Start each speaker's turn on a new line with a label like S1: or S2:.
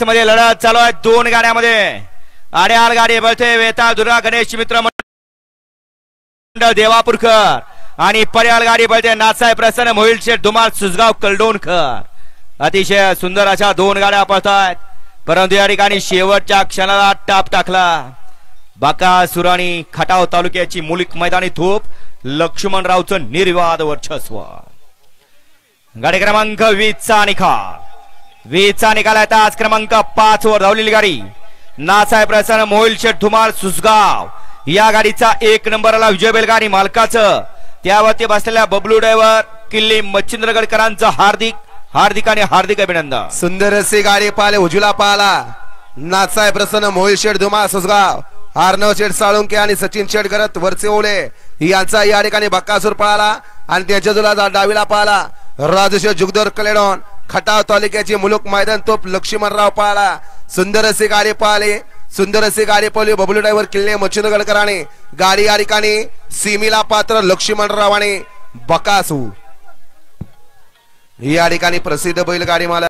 S1: मध्ये लढत चालू आहे दोन गाड्यामध्ये। आड्याल गाडी बळते वेताळ दुर्गा गणेश मित्र मंडळ देवापूरकर आणि पर्याल गाडी बळते नाथसाहेब प्रसन्न मोहिल शेठ धुमाळ सुसगाव कलडोणकर। अतिशय सुंदर अशा दोन गाड्या पळतायत, परंतु या ठिकाणी शेवटच्या क्षणाला टाप टाकला बकासूर आणि खटाव तालुक्याची मुलिक मैदानी तोप लक्ष्मणरावचं निर्विवाद वर्चस्व। गाडी क्रमांक 20 चा निकाल, 20 चा निकाल आहे। आज क्रमांक 5 वर धावलेली गाडी नाथसाहेब प्रसन्न मोहिल शेठ धुमाळ सुसगाव या गाडीचा 1 नंबरला विजय बैलगाडी मालकाचं, त्यावरती बसलेल्या बबलू ड्रायव्हर किल्ली मच्छिंद्रगडकरांचं हार्दिक अभिनंदन।
S2: सुंदर अशी गाडी पाहिले, उजला पाहला नाथसाहेब प्रसन्न मोहिल शेठ धुमाळ सुसगाव, अर्णव शेठ साळुंके आणि सचिन शेठ गरत वरचे ओले यांचा या ठिकाणी बक्कासूर पाहला आणि त्याच्या जुला डावीला पाहला राजूशेठ जुगदर कलेडॉन खटाव तालुक्याची मुलुक मैदान तोप लक्ष्मणराव पाहला। सुंदर अशी गाडी पाहिली, सुंदर अशी गाडी पाहिली बबलू ड्रायव्हर किल्ले मच्छिंद्रगडकरांनी। गाडी या ठिकाणी सीमीला पात्र लक्ष्मणराव आणि बकासूर या ठिकाणी प्रसिद्ध बैलगाडी मालक